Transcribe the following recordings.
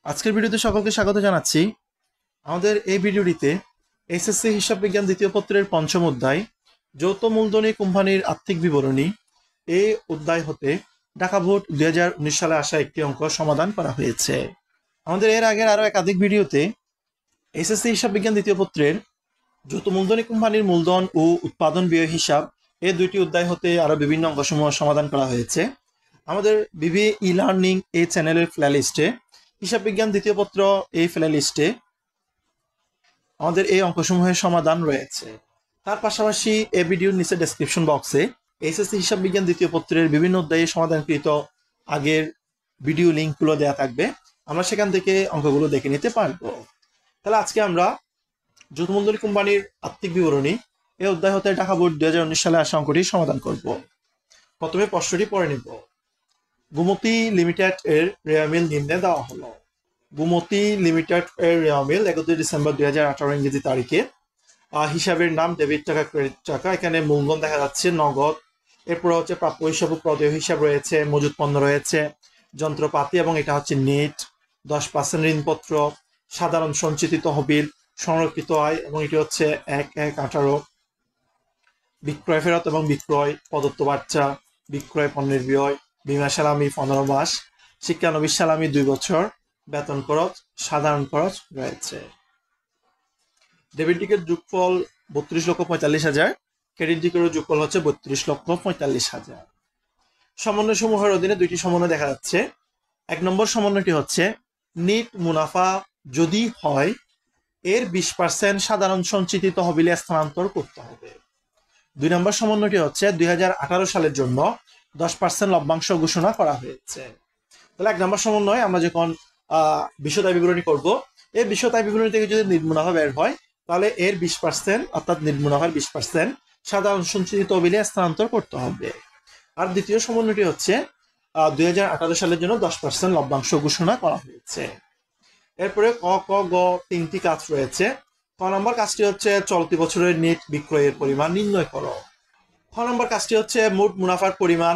আজকের ভিডিওতে সকলকে স্বাগত জানাচ্ছি। আমাদের এই ভিডিওটিতে এসএসসি হিসাব বিজ্ঞান দ্বিতীয় পত্রের পঞ্চম অধ্যায় যৌথ মূলধনী কোম্পানির আর্থিক বিবরণী এই অধ্যায় হতে ঢাকা বোর্ড 2019 সালে আসা একটি অঙ্ক সমাধান করা হয়েছে। আমাদের এর আগের আরও একাধিক ভিডিওতে এসএসসি হিসাব বিজ্ঞান দ্বিতীয় পত্রের যৌথ মূলধনী কোম্পানির মূলধন ও উৎপাদন ব্যয় হিসাব এই দুইটি অধ্যায় হতে আরও বিভিন্ন অঙ্কসমূহ সমাধান করা হয়েছে। আমাদের বিবি ই লার্নিং এই চ্যানেলের প্লেলিস্টে হিসাব বিজ্ঞান দ্বিতীয় পত্র এই প্লেলিস্টে আমাদের এই অঙ্কসমূহের সমাধান রয়েছে। তার পাশাপাশি এই ভিডিওর নিচে ডেসক্রিপশন বক্সে এসএসসি হিসাব বিজ্ঞান দ্বিতীয় পত্রের বিভিন্ন অধ্যায়ে সমাধানকৃত আগের ভিডিও লিঙ্কগুলো দেওয়া থাকবে, আমরা সেখান থেকে অঙ্কগুলো দেখে নিতে পারবো। তাহলে আজকে আমরা যৌথ মূলধনী কোম্পানির আর্থিক বিবরণী এই অধ্যায় হতে ঢাকা বোর্ড 2019 সালে আসা অঙ্কটি সমাধান করব। প্রথমে প্রশ্নটি পড়ে নিব। গোমতী লিমিটেড এর রেওয়া মিল নিম্নে দেওয়া হলো। গোমতী লিমিটেড এর রেওয়া মিল 31 ডিসেম্বর 2018 ইংরেজি তারিখে হিসাবের নাম ডেবিট টাকা, ক্রেডিট টাকা। এখানে মূলধন দেখা যাচ্ছে নগদ, এরপর হচ্ছে প্রাপ্য হিসাব ও প্রদেয় হিসাব রয়েছে, মজুত পণ্য রয়েছে, যন্ত্রপাতি এবং এটা হচ্ছে নেট, 10% ঋণপত্র, সাধারণ সঞ্চিত তহবিল, সংরক্ষিত আয় এবং এটি হচ্ছে 1/1/18, বিক্রয় ফেরত এবং বিক্রয়, প্রদত্ত বাচ্চা, বিক্রয় পণ্যের ব্যয়, বীমা সালামি 15 মাস, শিক্ষানবিশ সালামি 2 বছর, বেতন খরচ, সাধারণ খরচ রয়েছে। ডেবিট দিকের যোগফল 32,45,000, ক্রেডিট দিকের যোগফল হচ্ছে 32,45,000। সমন্বয় সমূহের অধীনে দুইটি সমন্বয় দেখা যাচ্ছে। 1 নম্বর সমন্বয়টি হচ্ছে নিট মুনাফা যদি হয় এর 20% সাধারণ সঞ্চিত তহবিলে স্থানান্তর করতে হবে। 2 নম্বর সমন্বয়টি হচ্ছে 2018 সালের জন্য 10% লভ্যাংশ ঘোষণা করা হয়েছে। তাহলে 1 নম্বর সমন্বয় আমরা যখন বিশদ বিবরণী করব, এই বিশদ বিবরণী থেকে যদি নিট মুনাফা বের হয় তাহলে এর 20% অর্থাৎ নিট মুনাফার 20% সাধারণ সঞ্চিত তহবিলে স্থানান্তর করতে হবে। আর দ্বিতীয় সমন্বয়টি হচ্ছে 2018 সালের জন্য 10% লভ্যাংশ ঘোষণা করা হয়েছে। এরপরে ক, ক, গ তিনটি কাজ রয়েছে। ক নম্বর কাজটি হচ্ছে চলতি বছরের নেট বিক্রয়ের পরিমাণ নির্ণয় করো। খ নম্বর কাজটি হচ্ছে মোট মুনাফার পরিমাণ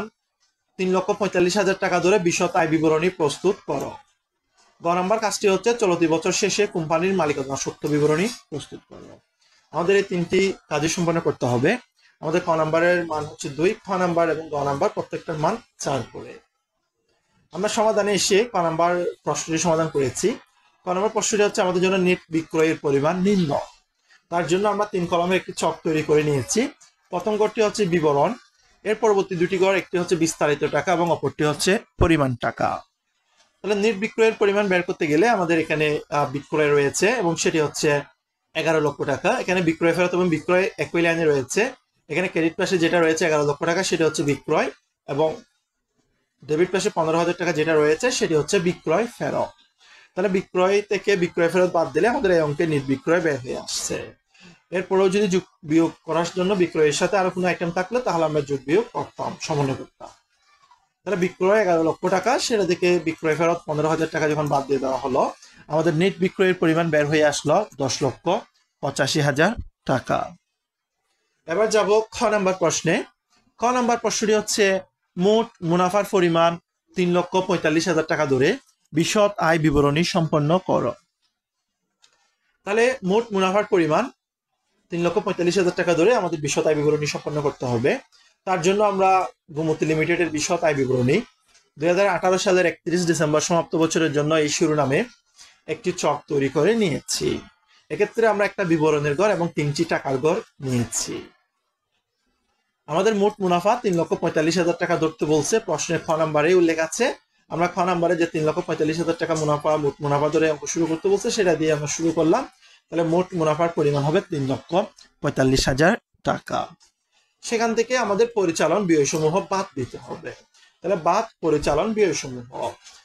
3,45,000 টাকা ধরে বিশদ আয় বিবরণী প্রস্তুত করো। গ নম্বর কাজটি হচ্ছে চলতি বছর শেষে কোম্পানির মালিকানা সত্য বিবরণী প্রস্তুত করো। আমাদের এই তিনটি কাজই সম্পন্ন করতে হবে। আমাদের ক নম্বরের মান হচ্ছে 2, খ নম্বর এবং গ নম্বর প্রত্যেকটার মান 4 করে। আমরা সমাধানে এসে ক নম্বর প্রশ্নটি সমাধান করেছি। ক নম্বর প্রশ্নটি হচ্ছে আমাদের জন্য নেট বিক্রয়ের পরিমাণ নির্ণয়। তার জন্য আমরা 3 কলামের একটি ছক তৈরি করে নিয়েছি। প্রথম ঘরটি হচ্ছে বিবরণ, এর পরবর্তী দুটি ঘর, একটি হচ্ছে বিস্তারিত টাকা এবং অপরটি হচ্ছে পরিমাণ টাকা। তাহলে নেট বিক্রয়ের পরিমাণ বের করতে গেলে আমাদের এখানে বিক্রয় রয়েছে এবং সেটি হচ্ছে 11 লক্ষ টাকা। এখানে বিক্রয় ফেরত এবং বিক্রয় একই লাইনে রয়েছে। এখানে ক্রেডিট পাশে যেটা রয়েছে 11 লক্ষ টাকা সেটা হচ্ছে বিক্রয় এবং ডেবিট পাশে 15,000 টাকা যেটা রয়েছে সেটি হচ্ছে বিক্রয় ফেরত। তাহলে বিক্রয় থেকে বিক্রয় ফেরত বাদ দিলে আমাদের এই অঙ্কে নেট বিক্রয় বের হয়ে আসছে। এরপরেও যদি যোগ বিয়োগ করার জন্য বিক্রয়ের সাথে আরো কোনো আইটেম থাকলে তাহলে আমরা যোগ বিয়োগ করতাম, সমন্বয় করতাম। তাহলে বিক্রয় 11 লক্ষ টাকা, সেটা থেকে বিক্রয় ফেরত 15,000 টাকা যখন বাদ দিয়ে দেওয়া হলো, আমাদের নেট বিক্রয়ের পরিমাণ বের হয়ে আসলো 10,85,000 টাকা। এবার যাব খ নাম্বার প্রশ্নে। খ নাম্বার প্রশ্নটি হচ্ছে মোট মুনাফার পরিমাণ 3,45,000 টাকা ধরে বিশদ আয় বিবরণী সম্পন্ন করো। তাহলে মোট মুনাফার পরিমাণ 3,45,000 টাকা ধরে আমাদের বিশদ আয় বিবরণী সম্পন্ন করতে হবে। তার জন্য আমরা গোমতী লিমিটেডের বিশদ আয় বিবরণী 2018 সালের 31 ডিসেম্বর সমাপ্ত বছরের জন্য এই শিরোনামে একটি চক তৈরি করে নিয়েছি। এক্ষেত্রে আমরা একটা বিবরণের ঘর এবং 3টি টাকার ঘর নিয়েছি। আমাদের মোট মুনাফা 3,45,000 টাকা ধরতে বলছে, প্রশ্নের খ নাম্বারে উল্লেখ আছে। আমরা খ নাম্বারে যে 3,45,000 টাকা মুনাফা মোট মুনাফা ধরে অঙ্ক শুরু করতে বলছে সেটা দিয়ে আমরা শুরু করলাম। তাহলে মোট মুনাফার পরিমাণ হবে 3,45,000 টাকা। সেখান থেকে আমাদের পরিচালন ব্যয়সমূহ বাদ দিতে হবে। তাহলে বাদ পরিচালন ব্যয়সমূহ।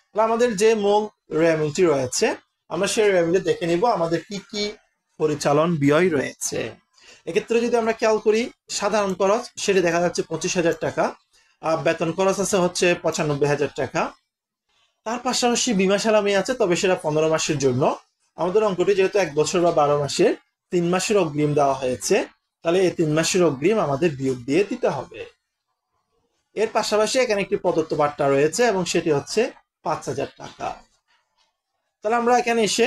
তাহলে আমাদের যে মূল রেমিলটি রয়েছে আমরা সেই রেমিলে দেখে নিব আমাদের কি কি পরিচালন ব্যয় রয়েছে। এক্ষেত্রে যদি আমরা খেয়াল করি, সাধারণ খরচ সেটি দেখা যাচ্ছে 25,000 টাকা, বেতন খরচ আছে হচ্ছে 95,000 টাকা। তার পাশাপাশি বীমা সালামি আছে, তবে সেটা 15 মাসের জন্য। আমাদের অঙ্কটি যেহেতু 1 বছর বা 12 মাসের, 3 মাসের অগ্রিম দেওয়া হয়েছে, তাহলে এই 3 মাসের অগ্রিম আমাদের বিয়োগ দিয়ে দিতে হবে। এর পাশাপাশি এখানে একটি প্রদত্ত বার্তা রয়েছে এবং সেটি হচ্ছে 5,000 টাকা। তাহলে আমরা এখানে এসে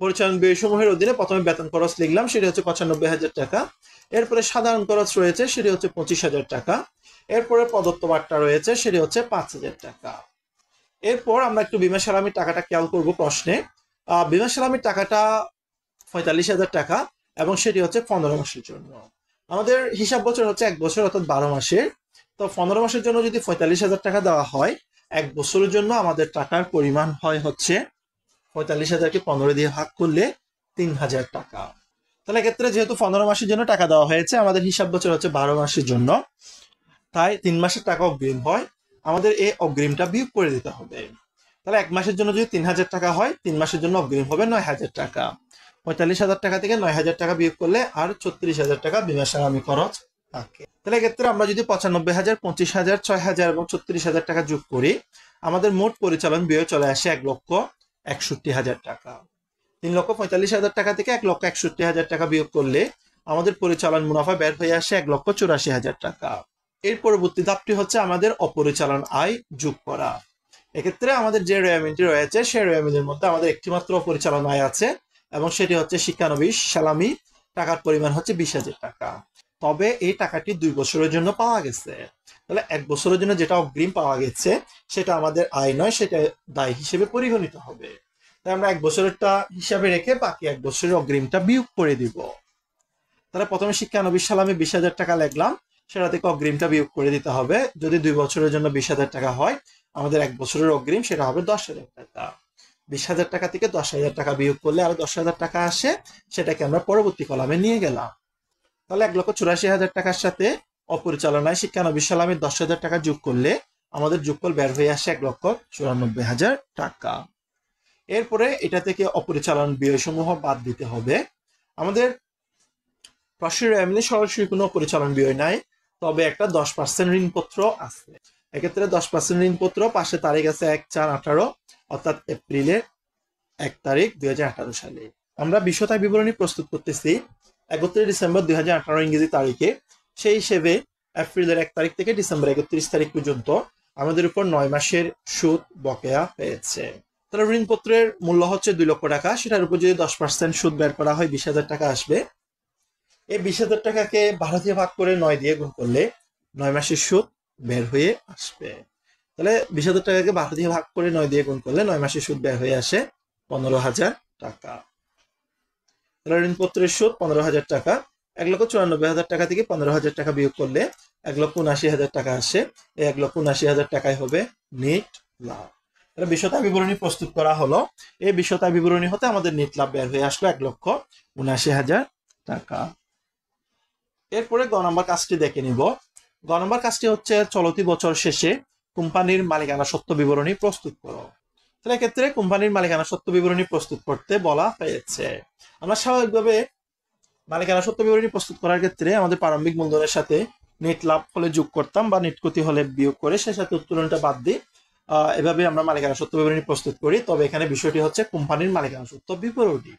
পরিচালন ব্যয়সমূহের অধীনে প্রথমে বেতন খরচ লিখলাম, সেটি হচ্ছে ৯৫,০০০ টাকা। এরপরে সাধারণ খরচ রয়েছে, সেটি হচ্ছে ২৫,০০০ টাকা। এরপরে প্রদত্ত ভাতা রয়েছে, সেটি হচ্ছে ৫,০০০ টাকা। এরপর আমরা একটু বীমা সালামির টাকাটা খেয়াল করব প্রশ্নে। বীমা সালামির টাকাটা ৪৫,০০০ টাকা এবং সেটি হচ্ছে ১৫ মাসের জন্য। আমাদের হিসাব বছর হচ্ছে ১ বছর, অর্থাৎ ১২ মাসের। তো ১৫ মাসের জন্য যদি ৪৫,০০০ টাকা দেওয়া হয়, ১ বছরের জন্য আমাদের টাকার পরিমাণ হয় হচ্ছে ৪৫,০০০কে ১৫ দিয়ে ভাগ করলে ৩,০০০ টাকা। তাহলে এক্ষেত্রে যেহেতু ১৫ মাসের জন্য টাকা দেওয়া হয়েছে, আমাদের হিসাব বছর হচ্ছে ১২ মাসের জন্য, তাই ৩ মাসের টাকা অগ্রিম হয়, আমাদের এই অগ্রিমটা বিয়োগ করে দিতে হবে। তাহলে ১ মাসের জন্য যদি ৩,০০০ টাকা হয়, ৩ মাসের জন্য অগ্রিম হবে ৯,০০০ টাকা। ৪৫,০০০ টাকা থেকে ৯,০০০ টাকা বিয়োগ করলে আর ৩৬,০০০ টাকা বীমা সালামি খরচ থাকে। তাহলে এক্ষেত্রে আমরা যদি ৯৫,০০০, ২৫,০০০, ৬,০০০ এবং ৩৬,০০০ টাকা যোগ করি, আমাদের মোট পরিচালন ব্যয় চলে আসে ১,৬১,০০০ টাকা। ৩,৪৫,০০০ টাকা থেকে ১,৬১,০০০ টাকা বিয়োগ করলে আমাদের পরিচালন মুনাফা বের হয়ে আসে ১,৮৪,০০০ টাকা। এর পরবর্তী ধাপটি হচ্ছে আমাদের অপরিচালন আয় যোগ করা। এক্ষেত্রে আমাদের যে রেওয়ামিলটি রয়েছে, সেই রেওয়ামিলের মধ্যে আমাদের একটিমাত্র অপরিচালন আয় আছে এবং সেটি হচ্ছে শিক্ষানবিশ সালামি। টাকার পরিমাণ হচ্ছে ২০,০০০ টাকা। তবে এই টাকাটি ২ বছরের জন্য পাওয়া গেছে। তাহলে ১ বছরের জন্য যেটা অগ্রিম পাওয়া গেছে, সেটা আমাদের আয় নয়, সেটা দায় হিসেবে পরিগণিত হবে। তাই আমরা ১ বছরেরটা হিসাবে রেখে বাকি ১ বছরের অগ্রিমটা বিয়োগ করে দিব। তাহলে প্রথমে শিক্ষানবিশ সালামে ২০,০০০ টাকা লিখলাম, সেটা থেকে অগ্রিমটা বিয়োগ করে দিতে হবে। যদি ২ বছরের জন্য ২০,০০০ টাকা হয়, আমাদের ১ বছরের অগ্রিম সেটা হবে ১০,০০০ টাকা। ২০,০০০ টাকা থেকে ১০,০০০ টাকা বিয়োগ করলে আরো ১০,০০০ টাকা আসে, সেটাকে আমরা পরবর্তী কলামে নিয়ে গেলাম। তাহলে ১,৮৪,০০০ টাকার সাথে অপরিচালনায় শিক্ষানবিশ সালামের ১০,০০০ টাকা যোগ করলে আমাদের যোগফল বের হয়ে আসে ১,৯৪,০০০ টাকা। এরপরে এটা থেকে অপরিচালন ব্যয়সমূহ বাদ দিতে হবে। আমাদের প্রশ্নের এমনি সরাসরি কোনো পরিচালন ব্যয় নাই, তবে একটা ১০% ঋণপত্র আছে। এক্ষেত্রে ১০% ঋণপত্র, পাশে তারিখ আছে ১/৪/১৮, অর্থাৎ এপ্রিলের ১ তারিখ ২০১৮ সালে। আমরা বিশদায় বিবরণী প্রস্তুত করতেছি ৩১ ডিসেম্বর ২০১৮ ইংরেজি তারিখে। সেই হিসেবে এপ্রিলের ১ তারিখ থেকে ডিসেম্বর ৩১ তারিখ পর্যন্ত আমাদের উপর ৯ মাসের সুদ বকেয়া হয়েছে। তাহলে ঋণপত্রের মূল্য হচ্ছে ২ লক্ষ টাকা, সেটার উপর যদি ১০% সুদ বের করা হয় ২০,০০০ টাকা আসবে। এই ২০,০০০ টাকাকে ১২ দিয়ে ভাগ করে ৯ দিয়ে গুণ করলে ৯ মাসের সুদ বের হয়ে আসবে। তাহলে ২০,০০০ টাকাকে ১২ দিয়ে ভাগ করে ৯ দিয়ে গুণ করলে ৯ মাসের সুদ বের হয়ে আসে ১৫,০০০ টাকা। তাহলে ঋণপত্রের সুদ ১৫,০০০ টাকা। ১,৯৪,০০০ টাকা থেকে ১৫,০০০ টাকা বিয়োগ করলে ১,৭৯,০০০ টাকা আসে। এই ১,৭৯,০০০ টাকাই হবে নেট লাভ। তাহলে বিশদায় বিবরণী প্রস্তুত করা হলো। এই বিশদায় বিবরণী হতে আমাদের নেট লাভ বের হয়ে আসলো ১,৭৯,০০০ টাকা। এরপরে গ নম্বর কাজটি দেখে নিব। গ নম্বর কাজটি হচ্ছে চলতি বছর শেষে কোম্পানির মালিকানা সত্ত্ব বিবরণী প্রস্তুত করো। তাহলে এক্ষেত্রে কোম্পানির মালিকানা সত্ত্ব বিবরণী প্রস্তুত করতে বলা হয়েছে। আমরা স্বাভাবিকভাবে মালিকানা সত্ত্ব বিবরণী প্রস্তুত করার ক্ষেত্রে আমাদের প্রারম্ভিক মূলধনের সাথে নেট লাভ হলে যোগ করতাম বা নেট ক্ষতি হলে বিয়োগ করে সে সাথে উত্তোলনটা বাদ দিই। এভাবে আমরা মালিকানা সত্ত্ব বিবরণী প্রস্তুত করি। তবে এখানে বিষয়টি হচ্ছে কোম্পানির মালিকানা সত্ত্ব বিবরণী,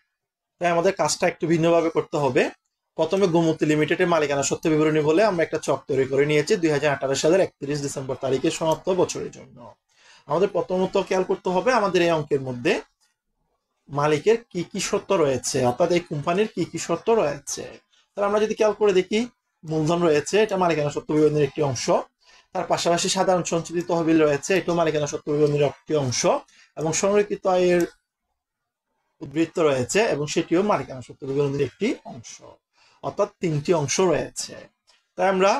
তাই আমাদের কাজটা একটু ভিন্নভাবে করতে হবে। প্রথমে গোমতী লিমিটেডের মালিকানা সত্ত্ব বিবরণী বলে আমরা একটা চক তৈরি করে নিয়েছি ২০১৮ সালের ৩১ ডিসেম্বর তারিখে সমাপ্ত বছরের জন্য। আমাদের প্রথমত খেয়াল করতে হবে আমাদের এই অঙ্কের মধ্যে মালিকের কি কি শর্ত রয়েছে, অর্থাৎ এই কোম্পানির কি কি শর্ত রয়েছে। তাহলে আমরা যদি খেয়াল করে দেখি, মূলধন রয়েছে, এটা মালিকানা সত্ত্ব বিবরণীর একটি অংশ। তার পাশাপাশি সাধারণ সঞ্চিত তহবিল রয়েছে, এটাও মালিকানা সত্ত্ব বিবরণীর একটি অংশ। এবং সংরক্ষিত আয়ের উদ্বৃত্ত রয়েছে এবং সেটিও মালিকানা সত্ত্ব বিবরণীর একটি অংশ। অর্থাৎ ৩টি অংশ রয়েছে। তাই আমরা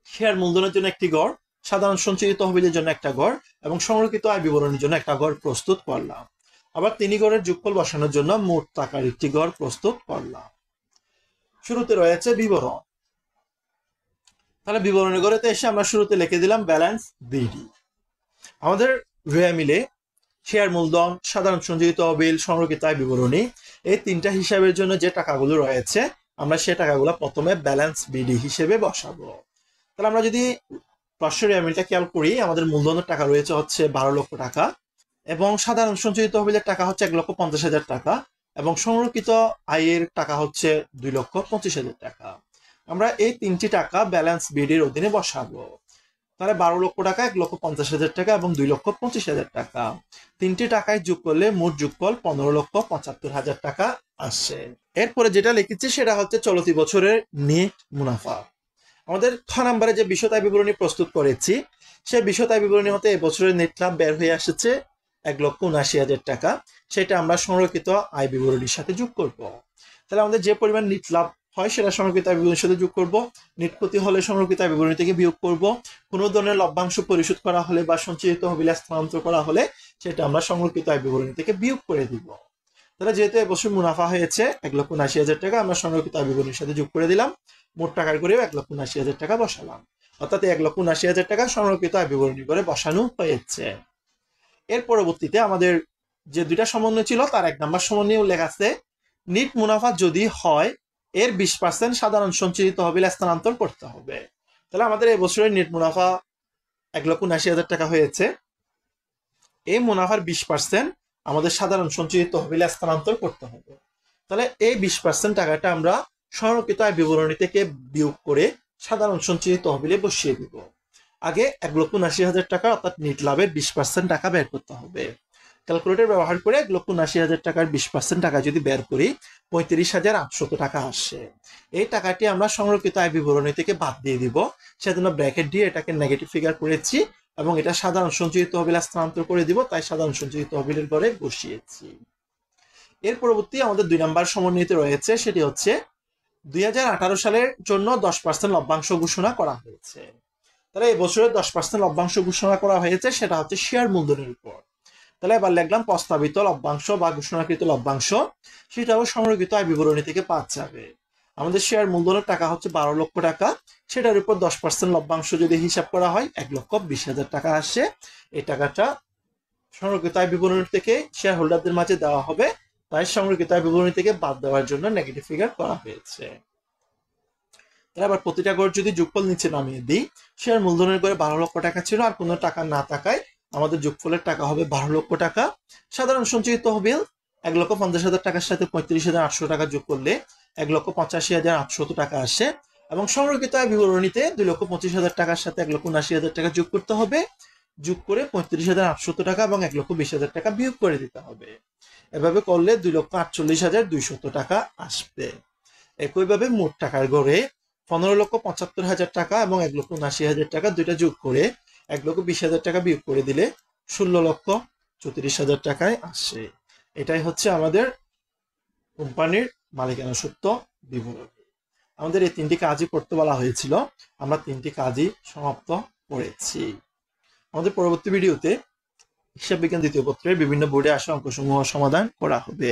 শেয়ার মূলধনের জন্য একটি গড়, সাধারণ সঞ্চিত তহবিলের জন্য একটা গড় এবং সংরক্ষিত আয় বিবরণীর জন্য একটা গড় প্রস্তুত করলাম। আবার ৩ গড়ের যোগফল বসানোর জন্য মোট টাকার একটি গড় প্রস্তুত করলাম। শুরুতে রয়েছে বিবরণ। তাহলে বিবরণী গড়েতে এসে আমরা শুরুতে লিখে দিলাম ব্যালেন্স বিডি। আমাদের রেয়া মিলে শেয়ার মূলধন, সাধারণ সঞ্চিত তহবিল, সংরক্ষিত আয় বিবরণী, এই ৩টা হিসাবের জন্য যে টাকাগুলো রয়েছে আমরা সে টাকাগুলো প্রথমে ব্যালেন্স বিডি হিসেবে বসাবো। তাহলে আমরা যদি প্রশ্নের রেয়ামিলটা খেয়াল করি, আমাদের মূলধনের টাকা রয়েছে হচ্ছে ১২ লক্ষ টাকা এবং সাধারণ সঞ্চিত তহবিলের টাকা হচ্ছে ১,৫০,০০০ টাকা এবং সংরক্ষিত আয়ের টাকা হচ্ছে ২,২৫,০০০ টাকা। আমরা এই ৩টি টাকা ব্যালেন্স বিডির অধীনে বসাবো। তাহলে 12,00,000 টাকা, 1,50,000 টাকা এবং 2,25,000 টাকা, তিনটি টাকায় যোগ করলে মোট যোগফল 15,75,000 টাকা আসে। এরপরে যেটা লিখেছি সেটা হচ্ছে চলতি বছরের নেট মুনাফা। আমাদের খ নম্বরে যে বিশদ আয় বিবরণী প্রস্তুত করেছি, সেই বিশদ আয় বিবরণী হতে এবছরের নেট লাভ বের হয়ে আসছে 1,79,000 টাকা। সেটা আমরা সংরক্ষিত আয় বিবরণীর সাথে যোগ করব। তাহলে আমাদের যে পরিমাণ নেট লাভ হয় সেটা সংরক্ষিত আয় বিবরণীর সাথে যোগ করব। নেট ক্ষতি হলে সংরক্ষিত আয় বিবরণী থেকে বিয়োগ করব। কোনো ধরনের লভ্যাংশ পরিশোধ করা হলে বা সঞ্চিত তহবিলে স্থানান্তর করা হলে সেটা আমরা সংরক্ষিত আয় বিবরণী থেকে বিয়োগ করে দিব। তাহলে যেহেতু এবছর মুনাফা হয়েছে 1,79,000 টাকা, আমরা সংরক্ষিত আয় বিবরণীর সাথে যোগ করে দিলাম। মোট টাকার করেও 1,79,000 টাকা বসালাম, অর্থাৎ 1,79,000 টাকা সংরক্ষিত আয় বিবরণী করে বসানো হয়েছে। এর পরবর্তীতে আমাদের যে দুইটা সমন্বয় ছিল তার 1 নম্বর সমন্বয়ে উল্লেখ আছে, নিট মুনাফা যদি হয় এর 20% সাধারণ সঞ্চিত তহবিলে স্থানান্তর করতে হবে। তাহলে আমাদের এই বছরের নেট মুনাফা 1,79,000 টাকা হয়েছে। এই মুনাফার 20% আমাদের সাধারণ সঞ্চিত তহবিলে স্থানান্তর করতে হবে। তাহলে এই 20% টাকাটা আমরা সংরক্ষিত আয় বিবরণী থেকে বিয়োগ করে সাধারণ সঞ্চিত তহবিলে বসিয়ে দিব। আগে 1,79,000 টাকা অর্থাৎ নেট লাভের 20% টাকা বের করতে হবে। ক্যালকুলেটর ব্যবহার করে 1,79,000 টাকার 20% টাকা যদি বের করি 35,800 টাকা আসে। এই টাকাটি আমরা সংরক্ষিত আয় বিবরণী থেকে বাদ দিয়ে দিব, সেজন্য ব্র্যাকেট দিয়ে এটাকে নেগেটিভ ফিগার করেছি এবং এটা সাধারণ সঞ্চিত তহবিলে স্থানান্তর করে দিব, তাই সাধারণ সঞ্চিত তহবিলের ঘরে বসিয়েছি। এর পরবর্তী আমাদের 2 নম্বর সমন্বিত রয়েছে, সেটি হচ্ছে 2018 সালের জন্য 10% লভ্যাংশ ঘোষণা করা হয়েছে। তাহলে এই বছরের 10% লভ্যাংশ ঘোষণা করা হয়েছে, সেটা হচ্ছে শেয়ার মূলধনের উপর। তাহলে এবার লিখলাম প্রস্তাবিত লভ্যাংশ বা ঘোষণাকৃত লভ্যাংশ, সেটাও সংরক্ষিত আয় বিবরণী থেকে পাওয়া যাবে। আমাদের শেয়ার মূলধনের টাকা হচ্ছে 12,00,000 টাকা, সেটার উপর 10% লভ্যাংশ যদি হিসাব করা হয় 1,20,000 টাকা আসে। এই টাকাটা সংরক্ষিত আয় বিবরণী থেকে শেয়ার হোল্ডারদের মাঝে দেওয়া হবে, তাই সংরক্ষিত আয় বিবরণী থেকে বাদ দেওয়ার জন্য নেগেটিভ ফিগার করা হয়েছে। তাহলে আবার প্রতিটা গড় যদি যোগফল নিচে নামিয়ে দিই, শেয়ার মূলধনের গড়ে 12,00,000 টাকা ছিল, আর কোনো টাকা না থাকায় আমাদের যোগফলের টাকা হবে 12,00,000 টাকা। সাধারণ সঞ্চিত তহবিল 1,50,000 টাকার সাথে 35,800 টাকা যোগ করলে 1,85,800 টাকা আসে এবং সংরক্ষিত আয় বিবরণীতে 2,25,000 টাকার সাথে 1,79,000 টাকা যোগ করতে হবে। যোগ করে 35,800 টাকা এবং 1,20,000 টাকা বিয়োগ করে দিতে হবে। এভাবে করলে 2,48,200 টাকা আসবে। একইভাবে মোট টাকার গড়ে 15,75,000 টাকা এবং 1,79,000 টাকা দুইটা যোগ করে 1,20,000 টাকা বিয়োগ করে দিলে 16,34,000 টাকায় আসে। এটাই হচ্ছে আমাদের কোম্পানির মালিকানা সূত্র বিবরণী। আমাদের এই 3টি কাজই করতে বলা হয়েছিল, আমরা 3টি কাজই সমাপ্ত করেছি। আমাদের পরবর্তী ভিডিওতে হিসাব বিজ্ঞান দ্বিতীয় পত্রের বিভিন্ন বোর্ডে আসা অঙ্কসমূহ সমাধান করা হবে।